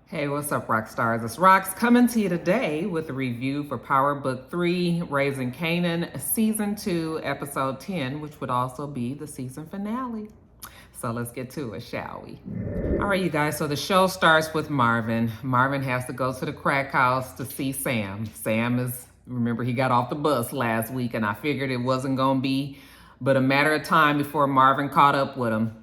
Hey, what's up, rock stars? It's Rox coming to you today with a review for Power Book 3, Raising Kanan, Season 2, Episode 10, which would also be the season finale. So let's get to it, shall we? All right, you guys, so the show starts with Marvin. Marvin has to go to the crack house to see Sam. Remember, he got off the bus last week, and I figured it wasn't going to be but a matter of time before Marvin caught up with him.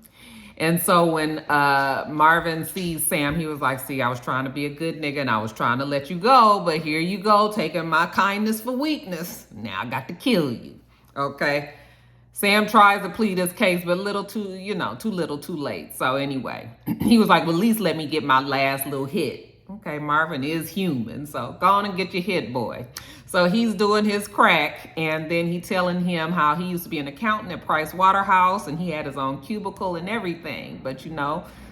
And so when Marvin sees Sam, he was like, see, I was trying to be a good nigga and I was trying to let you go, but here you go, taking my kindness for weakness. Now I got to kill you. Okay. Sam tries to plead his case, but too little, too late. So anyway, he was like, well, at least let me get my last little hit. Okay, Marvin is human, so go on and get your hit, boy. So he's doing his crack, and then he telling him how he used to be an accountant at Price Waterhouse, and he had his own cubicle and everything. But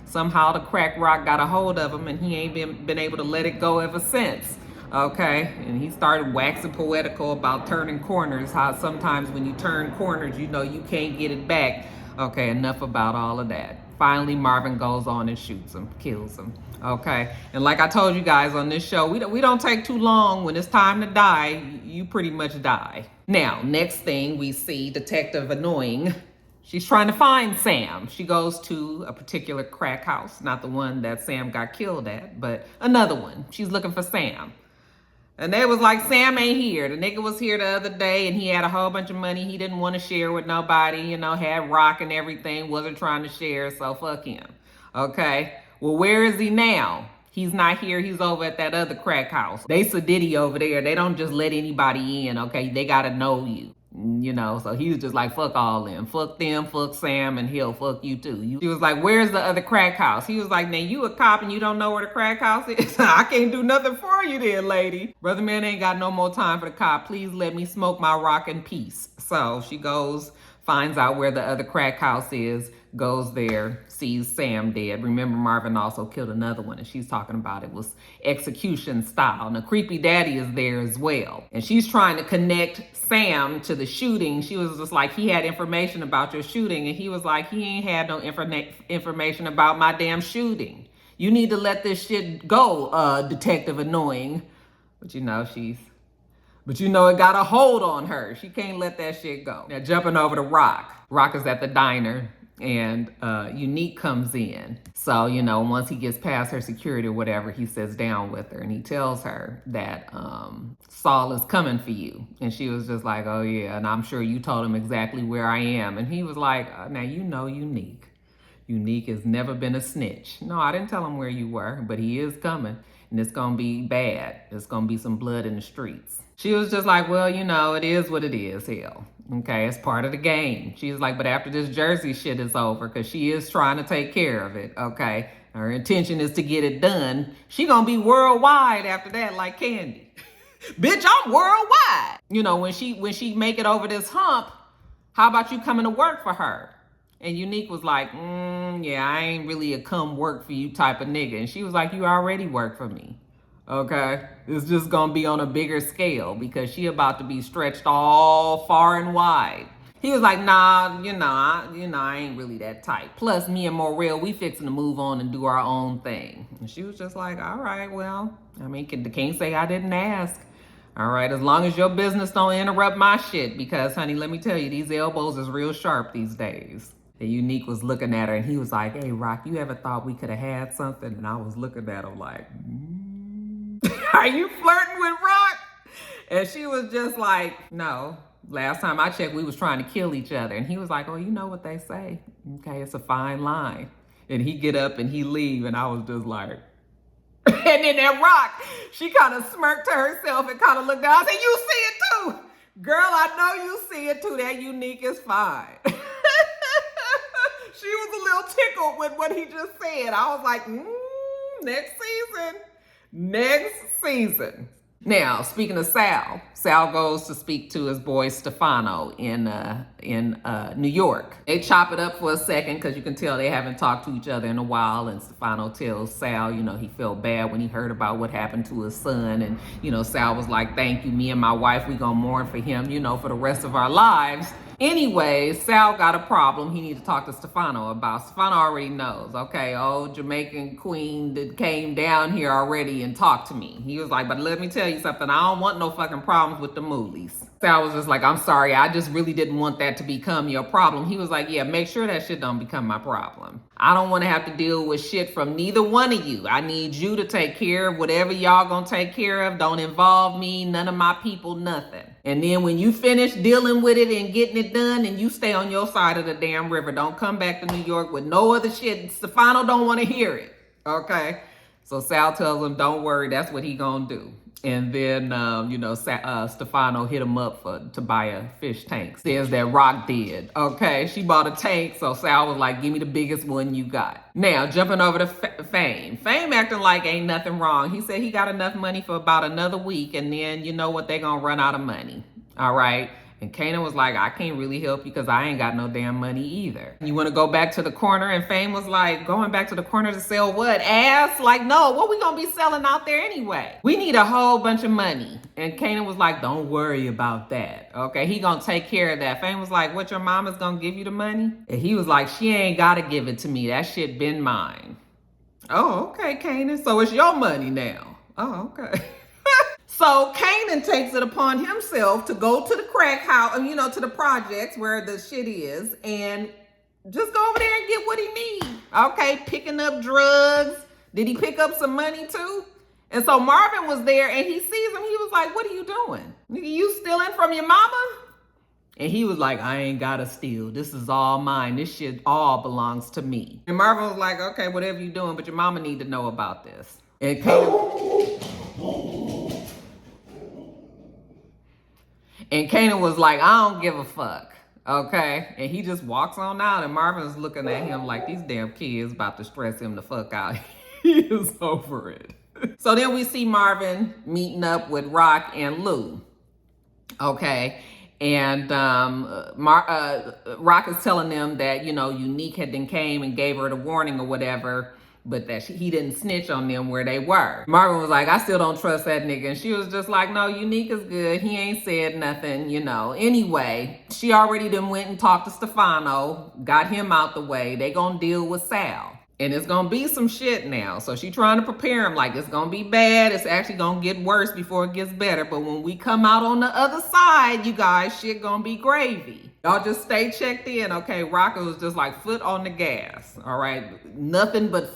somehow the crack rock got a hold of him, and he ain't been able to let it go ever since. Okay, and he started waxing poetical about turning corners, how sometimes when you turn corners, you can't get it back. Okay, enough about all of that. Finally, Marvin goes on and shoots him, kills him. Okay, and like I told you guys on this show, we don't take too long. When it's time to die, you pretty much die. Now, next thing we see Detective Annoying. She's trying to find Sam. She goes to a particular crack house, not the one that Sam got killed at, but another one. She's looking for Sam. And they was like, Sam ain't here. The nigga was here the other day and he had a whole bunch of money he didn't want to share with nobody, had rock and everything, wasn't trying to share, so fuck him. Okay? Well, where is he now? He's not here. He's over at that other crack house. They sadiddy over there. They don't just let anybody in, okay? They got to know you. So he was just like, fuck all them. Fuck them, fuck Sam, and he'll fuck you too. He was like, where's the other crack house? He was like, now you a cop and you don't know where the crack house is? I can't do nothing for you then, lady. Brother man ain't got no more time for the cop. Please let me smoke my rock in peace. So she goes, finds out where the other crack house is, goes there, sees Sam dead. Remember, Marvin also killed another one, and she's talking about it was execution style. Now, Creepy Daddy is there as well, and she's trying to connect Sam to the shooting. She was just like, he had information about your shooting, and he was like, he ain't had no information about my damn shooting. You need to let this shit go, Detective Annoying. But it got a hold on her. She can't let that shit go. Now, jumping over to Rock. Rock is at the diner, and Unique comes in. So, once he gets past her security or whatever, he sits down with her, and he tells her that Saul is coming for you. And she was just like, oh, yeah, and I'm sure you told him exactly where I am. And he was like, now Unique. Unique has never been a snitch. No, I didn't tell him where you were, but he is coming, and it's going to be bad. It's going to be some blood in the streets. She was just like, well, it is what it is, hell. Okay, it's part of the game. She was like, but after this Jersey shit is over, because she is trying to take care of it, okay? Her intention is to get it done. She gonna be worldwide after that like Candy. Bitch, I'm worldwide. When she make it over this hump, how about you coming to work for her? And Unique was like, yeah, I ain't really a come work for you type of nigga. And she was like, you already work for me. Okay, it's just gonna be on a bigger scale because she about to be stretched all far and wide. He was like, nah, I ain't really that tight. Plus, me and Morel, we fixing to move on and do our own thing. And she was just like, all right, well, can't say I didn't ask. All right, as long as your business don't interrupt my shit, because, honey, let me tell you, these elbows is real sharp these days. And Unique was looking at her, and he was like, hey, Rock, you ever thought we could have had something? And I was looking at him like, are you flirting with Rock? And she was just like, no. Last time I checked, we was trying to kill each other. And he was like, oh, you know what they say. Okay, it's a fine line. And he get up and he leave. And I was just like, and then that Rock, she kind of smirked to herself and kind of looked down. I said, you see it too. Girl, I know you see it too. That Unique is fine. She was a little tickled with what he just said. I was like, next season. Now, speaking of Sal goes to speak to his boy Stefano in New York. They chop it up for a second because you can tell they haven't talked to each other in a while. And Stefano tells Sal, he felt bad when he heard about what happened to his son. And, Sal was like, thank you. Me and my wife, we gonna mourn for him, for the rest of our lives. Anyway, Sal got a problem he needs to talk to Stefano about. Stefano already knows, okay, old Jamaican queen that came down here already and talked to me. He was like, but let me tell you something, I don't want no fucking problems with the moolies. Sal was just like, I'm sorry, I just really didn't want that to become your problem. He was like, yeah, make sure that shit don't become my problem. I don't want to have to deal with shit from neither one of you. I need you to take care of whatever y'all gonna take care of. Don't involve me, none of my people, nothing. And then when you finish dealing with it and getting it done, and you stay on your side of the damn river, don't come back to New York with no other shit. Stefano don't want to hear it, okay? So Sal tells him, don't worry, that's what he gonna do. And then, Stefano hit him up to buy a fish tank. Says that Rock did. Okay, she bought a tank, so Sal was like, give me the biggest one you got. Now, jumping over to Fame. Fame acting like ain't nothing wrong. He said he got enough money for about another week, and then you know what, they gonna run out of money. All right? And Kanan was like, I can't really help you because I ain't got no damn money either. You want to go back to the corner? And Fame was like, going back to the corner to sell what? Ass? Like, no, what we going to be selling out there anyway? We need a whole bunch of money. And Kanan was like, don't worry about that. Okay, he going to take care of that. Fame was like, what, your mama's going to give you the money? And he was like, she ain't got to give it to me. That shit been mine. Oh, okay, Kanan. So it's your money now. Oh, okay. So Kanan takes it upon himself to go to the crack house, to the projects where the shit is, and just go over there and get what he needs. Okay, picking up drugs. Did he pick up some money too? And so Marvin was there and he sees him. He was like, what are you doing? You stealing from your mama? And he was like, I ain't gotta steal. This is all mine. This shit all belongs to me. And Marvin was like, okay, whatever you doing, but your mama need to know about this. And Kanan was like, I don't give a fuck, okay? And he just walks on out, and Marvin's looking at him like these damn kids about to stress him the fuck out. He is over it. So then we see Marvin meeting up with Rock and Lou, okay? And Rock is telling them that, Unique had then came and gave her the warning or whatever, but that he didn't snitch on them where they were. Marvin was like, I still don't trust that nigga. And she was just like, no, Unique is good. He ain't said nothing, Anyway, she already done went and talked to Stefano, got him out the way. They gonna deal with Sal. And it's gonna be some shit now. So she trying to prepare him like it's gonna be bad. It's actually gonna get worse before it gets better. But when we come out on the other side, you guys, shit gonna be gravy. Y'all just stay checked in, okay? Rocker was just like foot on the gas, all right? Nothing but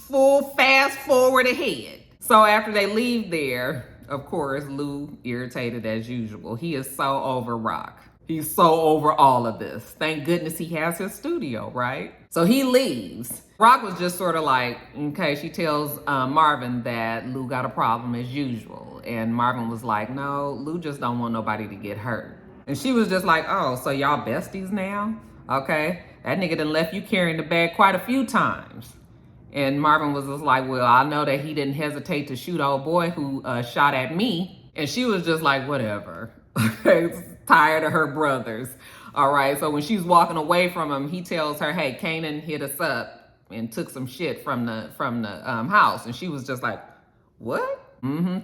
full fast forward ahead. So after they leave there, of course, Lou irritated as usual. He is so over Rock. He's so over all of this. Thank goodness he has his studio, right? So he leaves. Rock was just sort of like, okay, she tells Marvin that Lou got a problem as usual. And Marvin was like, no, Lou just don't want nobody to get hurt. And she was just like, oh, so y'all besties now? Okay, that nigga done left you carrying the bag quite a few times. And Marvin was just like, well, I know that he didn't hesitate to shoot old boy who shot at me. And she was just like, whatever. Tired of her brothers. All right. So when she's walking away from him, he tells her, hey, Kanan hit us up and took some shit from the house. And she was just like, what?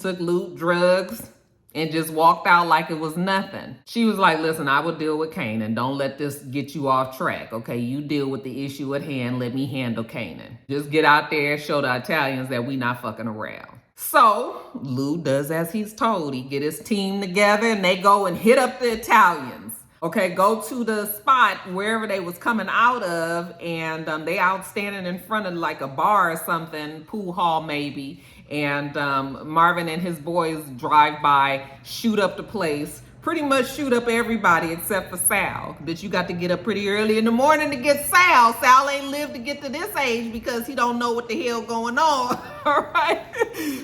Took loot, drugs, and just walked out like it was nothing. She was like, listen, I will deal with Kanan. Don't let this get you off track, okay? You deal with the issue at hand. Let me handle Kanan. Just get out there, show the Italians that we not fucking around. So Lou does as he's told. He get his team together and they go and hit up the Italians. Okay, go to the spot wherever they was coming out of, and they out standing in front of like a bar or something, pool hall maybe. And Marvin and his boys drive by, shoot up the place, pretty much shoot up everybody except for Sal. Bitch, you got to get up pretty early in the morning to get Sal. Sal ain't lived to get to this age because he don't know what the hell going on. All right?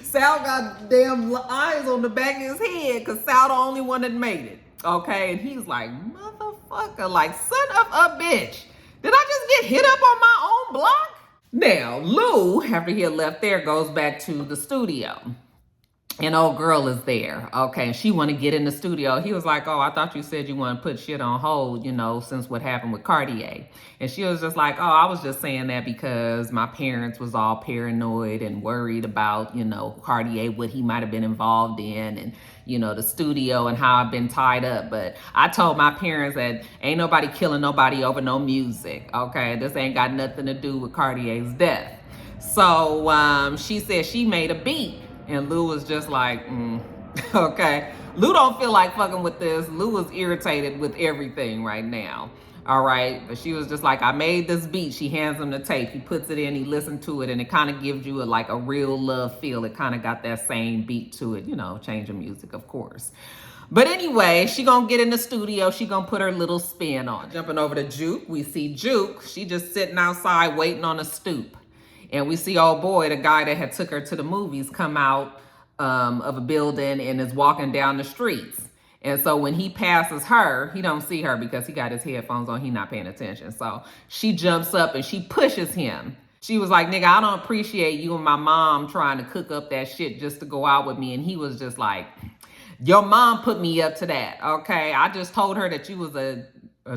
Sal got damn eyes on the back of his head because Sal the only one that made it. Okay? And he's like, motherfucker, like, son of a bitch. Did I just get hit up on my own block? Now, Lou, after he had left there, goes back to the studio. And old girl is there, okay, and she want to get in the studio. He was like, oh, I thought you said you want to put shit on hold, since what happened with Cartier. And she was just like, oh, I was just saying that because my parents was all paranoid and worried about, Cartier, what he might have been involved in, and the studio and how I've been tied up. But I told my parents that ain't nobody killing nobody over no music, okay? This ain't got nothing to do with Cartier's death. So she said she made a beat. And Lou was just like, okay. Lou don't feel like fucking with this. Lou was irritated with everything right now. All right. But she was just like, I made this beat. She hands him the tape. He puts it in. He listens to it. And it kind of gives you a real love feel. It kind of got that same beat to it. Change of music, of course. But anyway, she gonna get in the studio. She gonna put her little spin on. Jumping over to Juke. We see Juke. She just sitting outside waiting on a stoop. And we see old boy, the guy that had took her to the movies, come out of a building and is walking down the streets. And so when he passes her, he don't see her because he got his headphones on. He not paying attention. So she jumps up and she pushes him. She was like, nigga, I don't appreciate you and my mom trying to cook up that shit just to go out with me. And he was just like, your mom put me up to that, okay? I just told her that you was a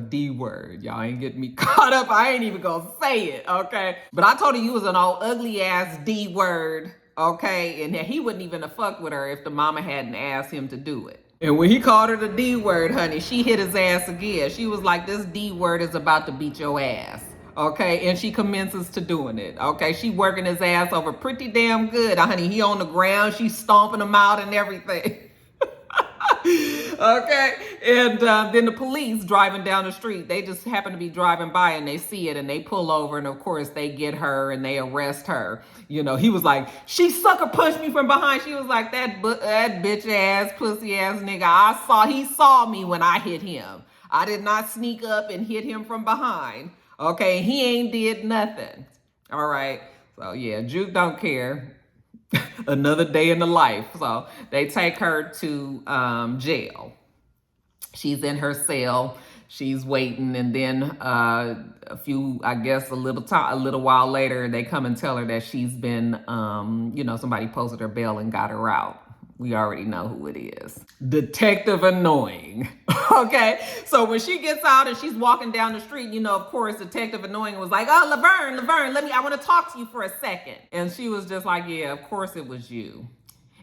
D word. Y'all ain't getting me caught up. I ain't even gonna say it, okay? But I told her you was an old ugly ass D word, okay? And that he wouldn't even have fucked with her if the mama hadn't asked him to do it. And when he called her the D word, honey, she hit his ass again. She was like, this D word is about to beat your ass, okay? And she commences to doing it, okay? She working his ass over pretty damn good, honey. He on the ground, she stomping him out and everything. Okay, and then the police driving down the street, they just happen to be driving by and they see it and they pull over, and of course they get her and they arrest her. He was like, she sucker punched me from behind. She was like, that bitch ass pussy ass nigga, he saw me when I hit him. I did not sneak up and hit him from behind. Okay, he ain't did nothing. All right, so yeah, Juke don't care. Another day in the life. So they take her to jail. She's in her cell. She's waiting, and then a little while later, they come and tell her that she's been, somebody posted her bail and got her out. We already know who it is. Detective Annoying. Okay, so when she gets out and she's walking down the street, of course, Detective Annoying was like, oh, Laverne, I want to talk to you for a second. And she was just like, yeah, of course it was you.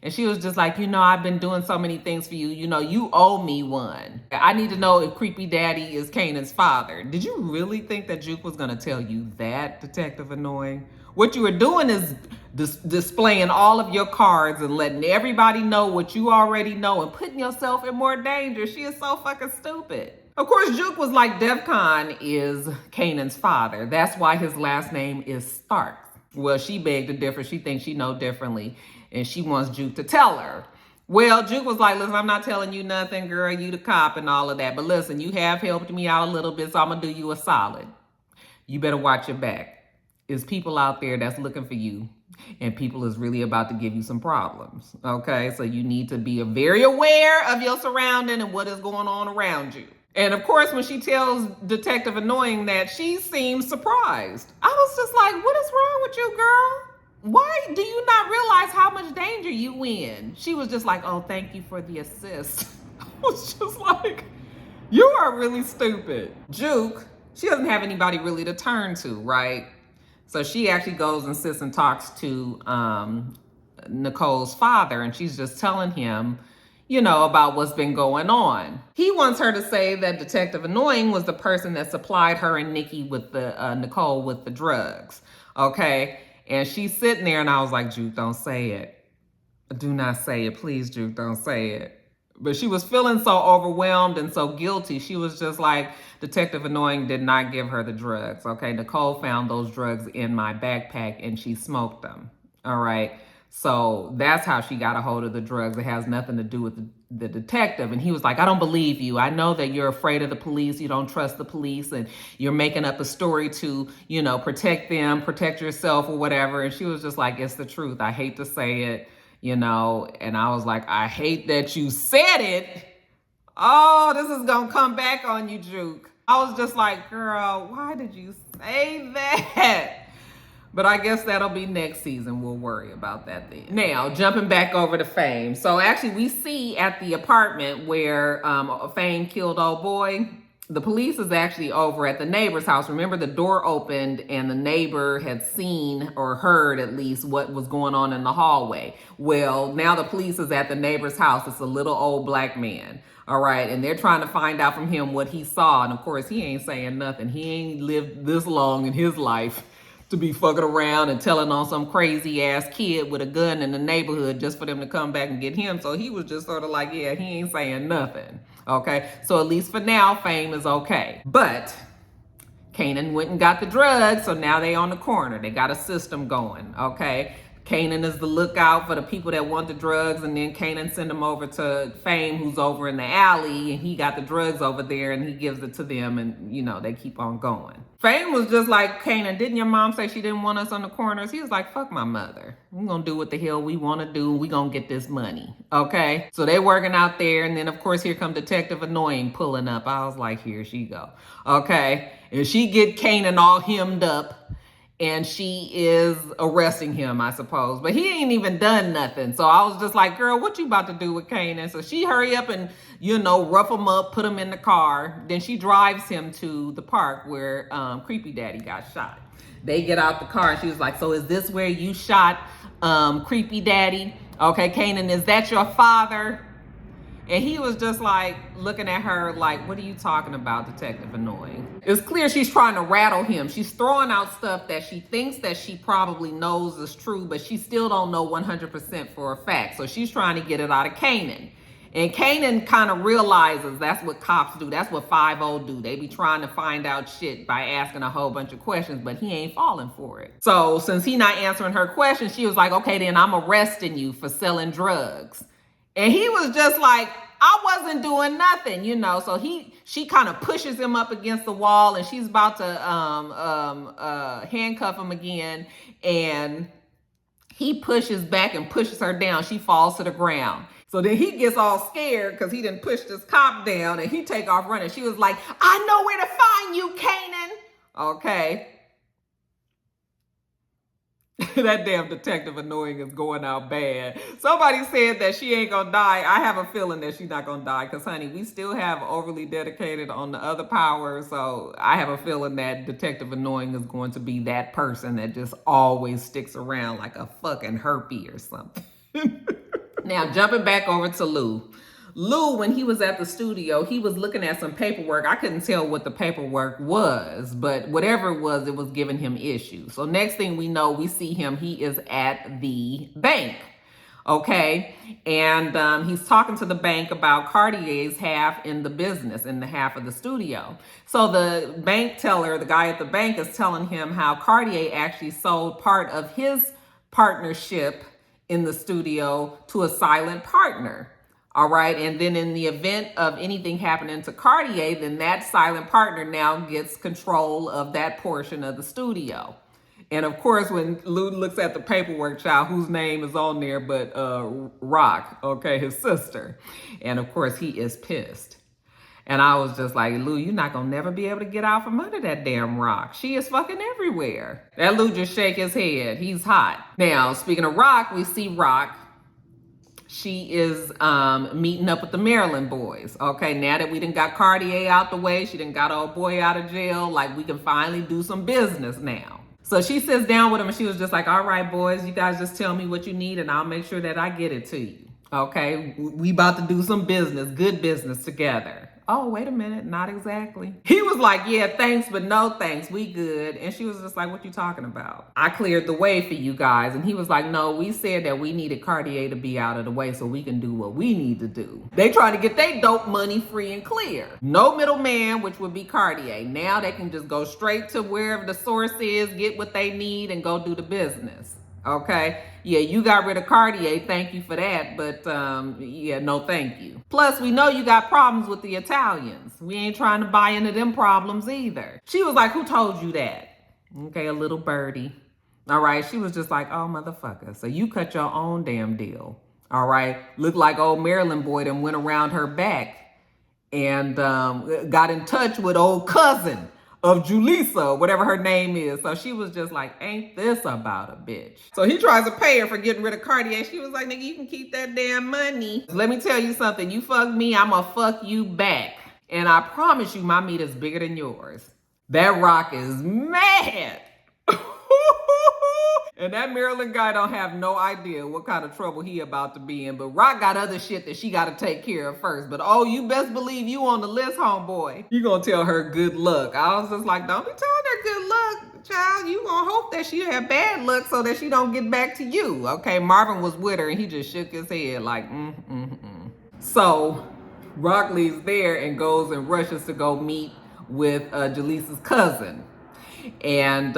And she was just like, I've been doing so many things for you. You owe me one. I need to know if Creepy Daddy is Kanan's father. Did you really think that Juke was going to tell you that, Detective Annoying? What you were doing is displaying all of your cards and letting everybody know what you already know and putting yourself in more danger. She is so fucking stupid. Of course, Juke was like, Defcon is Kanan's father. That's why his last name is Starks. Well, she begged to differ. She thinks she know differently, and she wants Juke to tell her. Well, Juke was like, listen, I'm not telling you nothing, girl. You the cop and all of that. But listen, you have helped me out a little bit, so I'm going to do you a solid. You better watch your back. There's people out there that's looking for you, and people is really about to give you some problems, okay? So you need to be very aware of your surrounding and what is going on around you. And of course, when she tells Detective Annoying that, she seems surprised. I was just like, what is wrong with you, girl? Why do you not realize how much danger you in? She was just like, oh, thank you for the assist. I was just like, you are really stupid. Juke, she doesn't have anybody really to turn to, right? So she actually goes and sits and talks to Nicole's father, and she's just telling him, about what's been going on. He wants her to say that Detective Annoying was the person that supplied her and Nikki with the Nicole with the drugs, okay? And she's sitting there, and I was like, Juke, don't say it. Do not say it. Please, Juke, don't say it. But she was feeling so overwhelmed and so guilty. She was just like, Detective Annoying did not give her the drugs, okay? Nicole found those drugs in my backpack, and she smoked them, all right? So that's how she got a hold of the drugs. It has nothing to do with the detective. And he was like, I don't believe you. I know that you're afraid of the police. You don't trust the police, and you're making up a story to, protect them, protect yourself or whatever. And she was just like, it's the truth. I hate to say it. And I was like, I hate that you said it. Oh, this is going to come back on you, Juke. I was just like, girl, why did you say that? But I guess that'll be next season. We'll worry about that then. Now, jumping back over to Fame. So actually, we see at the apartment where Fame killed old boy, the police is actually over at the neighbor's house. Remember, the door opened and the neighbor had seen or heard at least what was going on in the hallway. Well, now the police is at the neighbor's house. It's a little old black man. All right. And they're trying to find out from him what he saw. And of course, he ain't saying nothing. He ain't lived this long in his life to be fucking around and telling on some crazy ass kid with a gun in the neighborhood just for them to come back and get him. So he was just sort of like, yeah, he ain't saying nothing. Okay. So at least for now, Fame is okay. But Kanan went and got the drugs. So now they on the corner. They got a system going. Okay. Kanan is the lookout for the people that want the drugs, and then Kanan send them over to Fame, who's over in the alley, and he got the drugs over there, and he gives it to them, and, you know, they keep on going. Fame was just like, Kanan, didn't your mom say she didn't want us on the corners? He was like, fuck my mother. We're going to do what the hell we want to do. We're going to get this money, okay? So they working out there, and then, of course, here come Detective Annoying pulling up. I was like, here she go, okay? And she get Kanan all hemmed up, and she is arresting him, I suppose. But he ain't even done nothing. So I was just like, girl, what you about to do with Kanan? So she hurry up and, you know, rough him up, put him in the car. Then she drives him to the park where Creepy Daddy got shot. They get out the car and she was like, so is this where you shot Creepy Daddy? Okay, Kanan, is that your father? And he was just like looking at her like, what are you talking about, Detective Annoying? It's clear she's trying to rattle him. She's throwing out stuff that she thinks that she probably knows is true, but she still don't know 100% for a fact. So she's trying to get it out of Kanan. And Kanan kind of realizes that's what cops do. That's what 5-0 do. They be trying to find out shit by asking a whole bunch of questions, but he ain't falling for it. So since he not answering her questions, she was like, okay, then I'm arresting you for selling drugs. And he was just like, I wasn't doing nothing, you know. So she kind of pushes him up against the wall, and she's about to handcuff him again. And he pushes back and pushes her down. She falls to the ground. So then he gets all scared because he didn't push this cop down, and he take off running. She was like, I know where to find you, Kanan. Okay. That damn Detective Annoying is going out bad. Somebody said that she ain't gonna die. I have a feeling that she's not gonna die because, honey, we still have Overly Dedicated on the other power. So I have a feeling that Detective Annoying is going to be that person that just always sticks around like a fucking herpy or something. Now, jumping back over to Lou. Lou, when he was at the studio, he was looking at some paperwork. I couldn't tell what the paperwork was, but whatever it was giving him issues. So next thing we know, we see him. He is at the bank, okay? And he's talking to the bank about Cartier's half in the business and the half of the studio. So the bank teller, the guy at the bank, is telling him how Cartier actually sold part of his partnership in the studio to a silent partner. All right. And then in the event of anything happening to Cartier, then that silent partner now gets control of that portion of the studio. And of course, when Lou looks at the paperwork, child, whose name is on there but Rock, okay, his sister. And of course, he is pissed. And I was just like, Lou, you're not going to never be able to get out from under that damn rock. She is fucking everywhere. That Lou just shake his head. He's hot. Now, speaking of Rock, we see Rock. She is meeting up with the Maryland boys. Okay, now that we done got Cartier out the way, she done got old boy out of jail, like we can finally do some business now. So she sits down with him and she was just like, all right, boys, you guys just tell me what you need and I'll make sure that I get it to you. Okay, we about to do some business, good business together. Oh, wait a minute, not exactly. He was like, yeah, thanks, but no thanks, we good. And she was just like, what you talking about? I cleared the way for you guys. And he was like, no, we said that we needed Cartier to be out of the way so we can do what we need to do. They trying to get their dope money free and clear. No middleman, which would be Cartier. Now they can just go straight to wherever the source is, get what they need, and go do the business. Okay, yeah, you got rid of Cartier, thank you for that, but yeah, no thank you. Plus, we know you got problems with the Italians. We ain't trying to buy into them problems either. She was like, who told you that? Okay, a little birdie. All right, she was just like, oh, motherfucker, so you cut your own damn deal. All right, looked like old Maryland boy done went around her back and got in touch with old cousin. of Julissa, whatever her name is. So she was just like, ain't this about a bitch? So he tries to pay her for getting rid of Cartier. She was like, nigga, you can keep that damn money. Let me tell you something. You fuck me, I'ma fuck you back. And I promise you, my meat is bigger than yours. That Rock is mad. And that Maryland guy don't have no idea what kind of trouble he about to be in. But Rock got other shit that she got to take care of first. But oh, you best believe you on the list, homeboy. You gonna tell her good luck. I was just like, don't be telling her good luck, child. You gonna hope that she have bad luck so that she don't get back to you. Okay, Marvin was with her and he just shook his head like, So Rock leaves there and goes and rushes to go meet with Jaleesa's cousin. And,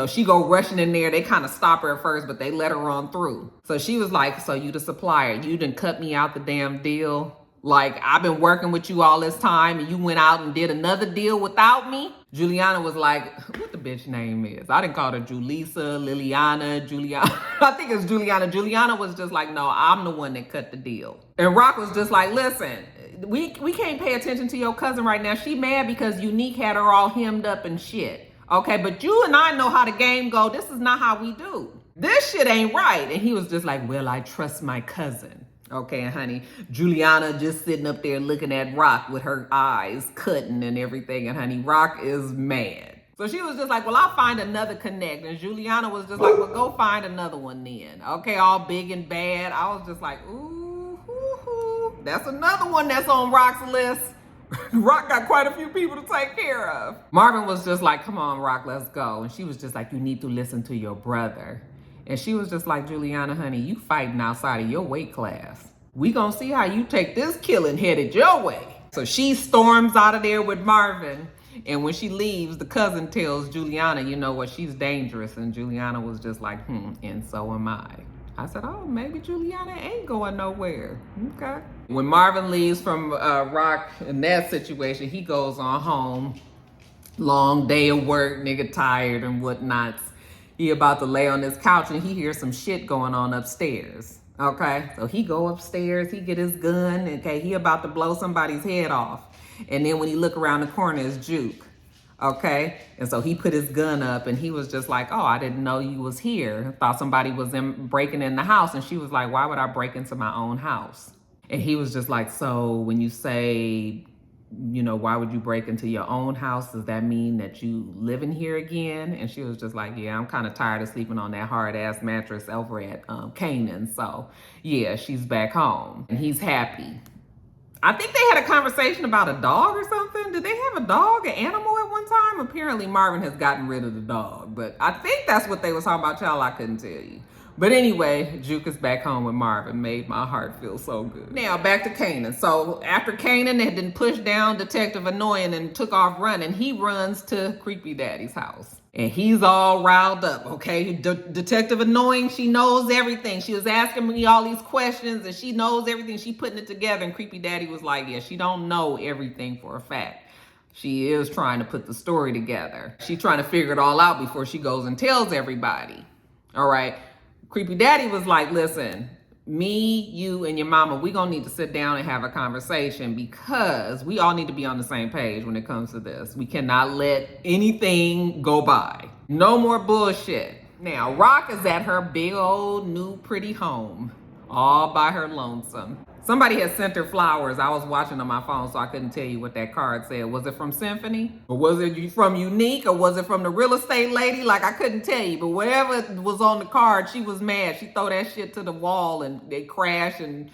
she go rushing in there. They kind of stop her at first, but they let her on through. So she was like, so you the supplier. You didn't cut me out the damn deal. Like, I've been working with you all this time and you went out and did another deal without me? Juliana was like, what the bitch name is? I didn't call her Julissa, Liliana, Juliana. I think it's Juliana. Juliana was just like, no, I'm the one that cut the deal. And Rock was just like, listen, we can't pay attention to your cousin right now. She mad because Unique had her all hemmed up and shit. Okay, but you and I know how the game go. This is not how we do. This shit ain't right. And he was just like, well, I trust my cousin. Okay, honey, Juliana just sitting up there looking at Rock with her eyes cutting and everything. And honey, Rock is mad. So she was just like, well, I'll find another connect. And Juliana was just like, well, go find another one then. Okay, all big and bad. I was just like, ooh, that's another one that's on Rock's list. Rock got quite a few people to take care of. Marvin was just like, come on, Rock, let's go. And she was just like, you need to listen to your brother. And she was just like, Juliana, honey, you fighting outside of your weight class. We gonna see how you take this killing headed your way. So she storms out of there with Marvin. And when she leaves, the cousin tells Juliana, you know what, she's dangerous. And Juliana was just like, and so am I. I said, oh, maybe Juliana ain't going nowhere. Okay. When Marvin leaves from Rock in that situation, he goes on home. Long day of work, nigga tired and whatnot. He about to lay on his couch and he hears some shit going on upstairs. Okay. So he go upstairs, he get his gun. Okay. He about to blow somebody's head off. And then when he look around the corner, it's Juke. Okay, and so he put his gun up and he was just like, oh, I didn't know you was here. I thought somebody was breaking in the house. And she was like, why would I break into my own house? And he was just like, so when you say, why would you break into your own house? Does that mean that you live in here again? And she was just like, yeah, I'm kind of tired of sleeping on that hard ass mattress over at Kanan. So yeah, she's back home and he's happy. I think they had a conversation about a dog or something. Did they have a dog, an animal at one time? Apparently Marvin has gotten rid of the dog, but I think that's what they was talking about, y'all. I couldn't tell you. But anyway, Juke is back home with Marvin. Made my heart feel so good. Now back to Kanan. So after Kanan had been pushed down Detective Annoying and took off running, he runs to Creepy Daddy's house. And he's all riled up, okay? Detective Annoying, she knows everything. She was asking me all these questions and she knows everything. She putting it together and Creepy Daddy was like, yeah, she don't know everything for a fact. She is trying to put the story together. She's trying to figure it all out before she goes and tells everybody, all right? Creepy Daddy was like, listen, me, you, and your mama, we gonna need to sit down and have a conversation because we all need to be on the same page when it comes to this. We cannot let anything go by. No more bullshit. Now, Rock is at her big old new pretty home, all by her lonesome. Somebody had sent her flowers. I was watching on my phone, so I couldn't tell you what that card said. Was it from Symphony? Or was it from Unique? Or was it from the real estate lady? Like, I couldn't tell you. But whatever was on the card, she was mad. She threw that shit to the wall and they crashed. And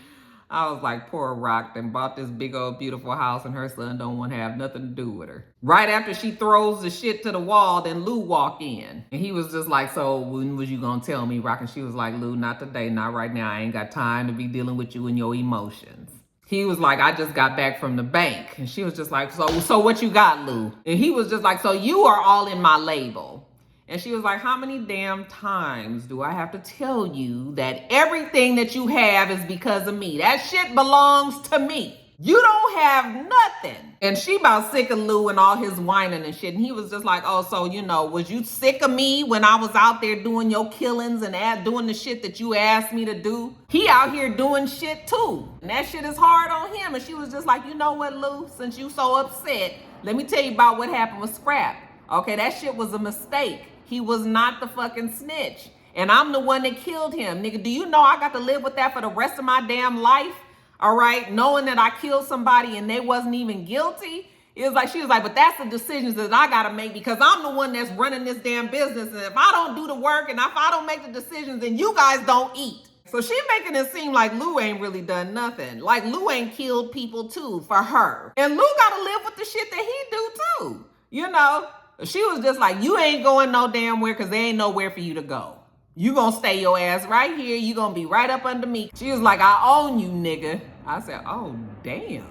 I was like, poor Rock and bought this big old beautiful house and her son don't want to have nothing to do with her. Right after she throws the shit to the wall, then Lou walked in. And he was just like, so when was you gonna tell me, Rock? And she was like, Lou, not today, not right now. I ain't got time to be dealing with you and your emotions. He was like, I just got back from the bank. And she was just like, so what you got, Lou? And he was just like, so you are all in my label. And she was like, how many damn times do I have to tell you that everything that you have is because of me? That shit belongs to me. You don't have nothing. And she about sick of Lou and all his whining and shit. And he was just like, oh, so, was you sick of me when I was out there doing your killings and doing the shit that you asked me to do? He out here doing shit too. And that shit is hard on him. And she was just like, you know what, Lou? Since you so upset, let me tell you about what happened with Scrap. Okay, that shit was a mistake. He was not the fucking snitch. And I'm the one that killed him. Nigga, do you know I got to live with that for the rest of my damn life? All right, knowing that I killed somebody and they wasn't even guilty. She was like, but that's the decisions that I gotta make because I'm the one that's running this damn business. And if I don't do the work and if I don't make the decisions, then you guys don't eat. So she making it seem like Lou ain't really done nothing. Like Lou ain't killed people too for her. And Lou gotta live with the shit that he do too. She was just like, you ain't going no damn where because there ain't nowhere for you to go. You gonna stay your ass right here. You gonna be right up under me. She was like, I own you, nigga. I said, oh, damn.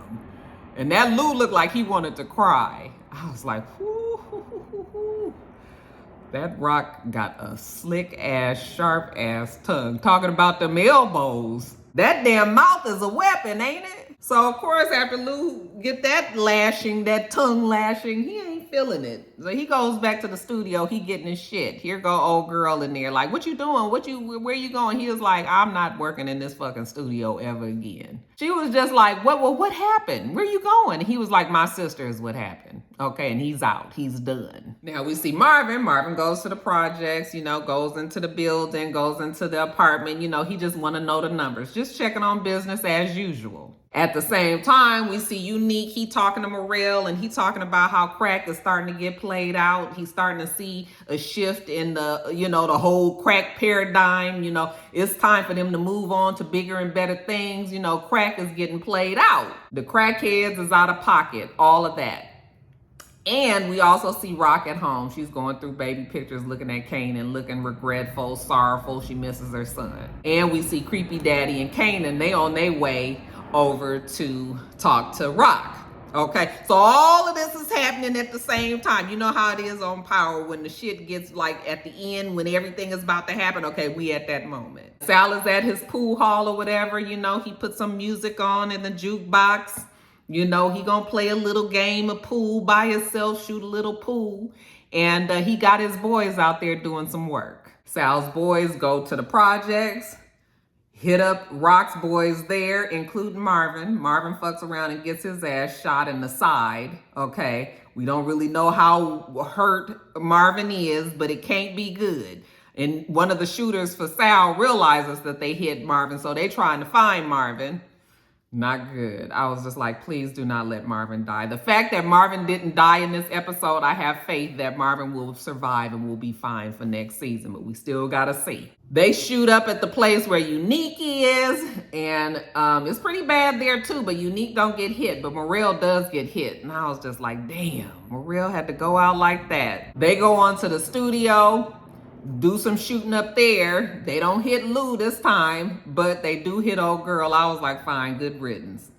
And that Lou looked like he wanted to cry. I was like, whoo. That Rock got a slick ass, sharp ass tongue. Talking about them elbows. That damn mouth is a weapon, ain't it? So, of course, after Lou get that lashing, that tongue lashing, he ain't feeling it. So he goes back to the studio. He getting his shit. Here go old girl in there. Like, what you doing? Where you going? He was like, I'm not working in this fucking studio ever again. She was just like, what happened? Where you going? He was like, my sister is what happened. Okay, and he's out. He's done. Now we see Marvin. Marvin goes to the projects, goes into the building, goes into the apartment. He just want to know the numbers. Just checking on business as usual. At the same time, we see Unique. He talking to Morel and he talking about how crack is starting to get played out. He's starting to see a shift in the, the whole crack paradigm. It's time for them to move on to bigger and better things. Crack is getting played out. The crackheads is out of pocket, all of that. And we also see Rock at home. She's going through baby pictures, looking at Kanan, looking regretful, sorrowful. She misses her son. And we see Creepy Daddy and Kanan. They on their way over to talk to Rock. Okay, so all of this is happening at the same time. You know how it is on Power when the shit gets like at the end when everything is about to happen. Okay, we at that moment. Sal is at his pool hall or whatever. He put some music on in the jukebox. He gonna play a little game of pool by himself, shoot a little pool. And he got his boys out there doing some work. Sal's boys go to the projects. Hit up Rock's boys there, including Marvin. Marvin fucks around and gets his ass shot in the side. Okay, we don't really know how hurt Marvin is, but it can't be good. And one of the shooters for Sal realizes that they hit Marvin, so they trying to find Marvin. Not good. I was just like, please do not let Marvin die. The fact that Marvin didn't die in this episode, I have faith that Marvin will survive and will be fine for next season, but we still gotta see. They shoot up at the place where Unique is, and it's pretty bad there too, but Unique don't get hit, but Morel does get hit. And I was just like, damn, Morel had to go out like that. They go on to the studio, do some shooting up there. They don't hit Lou this time, but they do hit old girl. I was like, fine, good riddance.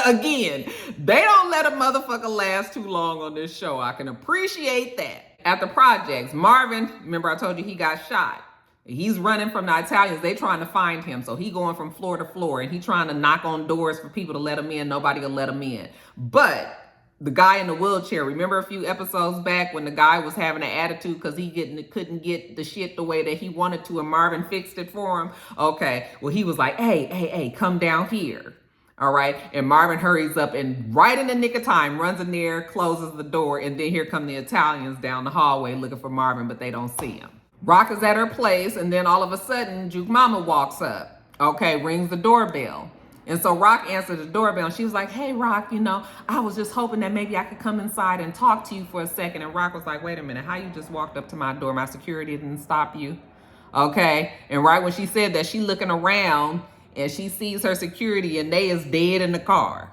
Again, they don't let a motherfucker last too long on this show. I can appreciate that. At the projects, Marvin, remember I told you he got shot. He's running from the Italians. They trying to find him. So he going from floor to floor and he trying to knock on doors for people to let him in. Nobody will let him in. But the guy in the wheelchair, remember a few episodes back when the guy was having an attitude because he couldn't get the shit the way that he wanted to and Marvin fixed it for him? Okay, well, he was like, hey, come down here. All right, and Marvin hurries up and right in the nick of time runs in there, closes the door, and then here come the Italians down the hallway looking for Marvin, but they don't see him. Rock is at her place, and then all of a sudden, Juke Mama walks up, okay, rings the doorbell. And so Rock answered the doorbell and she was like, hey, Rock, I was just hoping that maybe I could come inside and talk to you for a second. And Rock was like, wait a minute, how you just walked up to my door? My security didn't stop you. Okay. And right when she said that, she looking around and she sees her security and they is dead in the car.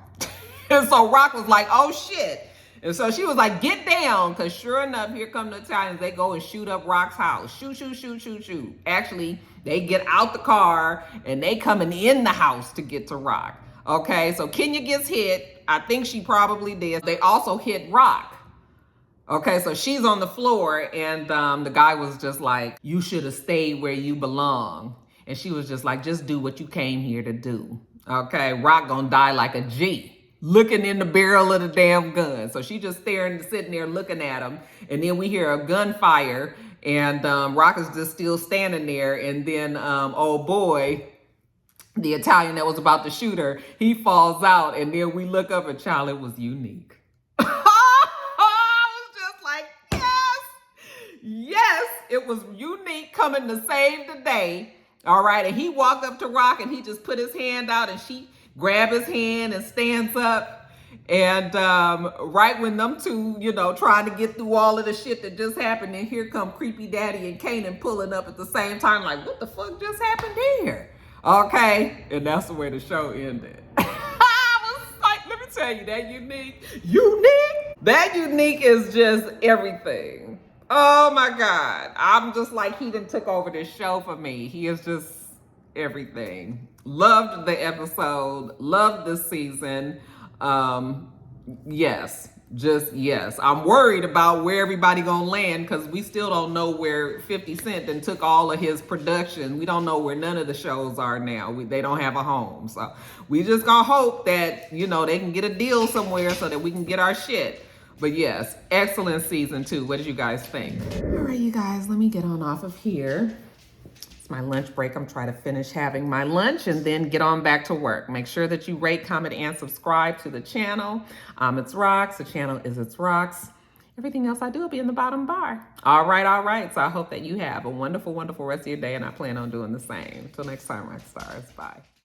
And so Rock was like, oh shit. And so she was like, get down. Cause sure enough, here come the Italians. They go and shoot up Rock's house. Shoot. Actually, they get out the car and they coming in the house to get to Rock. Okay, so Kenya gets hit. I think she probably did. They also hit Rock. Okay, so she's on the floor and the guy was just like, you should have stayed where you belong. And she was just like, just do what you came here to do. Okay, Rock gonna die like a G. looking in the barrel of the damn gun. So she just sitting there looking at him. And then we hear a gunfire, and Rock is just still standing there. And then oh boy, the Italian that was about to shoot her, he falls out. And then we look up and child, it was Unique. I was just like, yes, it was Unique coming to save the day. All right, and he walked up to Rock and he just put his hand out and she grabbed his hand and stands up. And right when them two, trying to get through all of the shit that just happened, and here come Creepy Daddy and Kanan pulling up at the same time, like, what the fuck just happened here? Okay, and that's the way the show ended. I was like, let me tell you, that That Unique is just everything. Oh my God. I'm just like, he done took over this show for me. He is just everything. Loved the episode. Loved this season. Yes. Just yes. I'm worried about where everybody gonna land because we still don't know where 50 Cent then took all of his production. We don't know where none of the shows are now. They don't have a home. So we just gonna hope that, they can get a deal somewhere so that we can get our shit. But yes, excellent season 2. What did you guys think? All right, you guys, let me get on off of here. It's my lunch break. I'm trying to finish having my lunch and then get on back to work. Make sure that you rate, comment, and subscribe to the channel. itsrox. The channel is itsrox. Everything else I do will be in the bottom bar. All right. So I hope that you have a wonderful, wonderful rest of your day, and I plan on doing the same. Until next time, rock stars. Bye.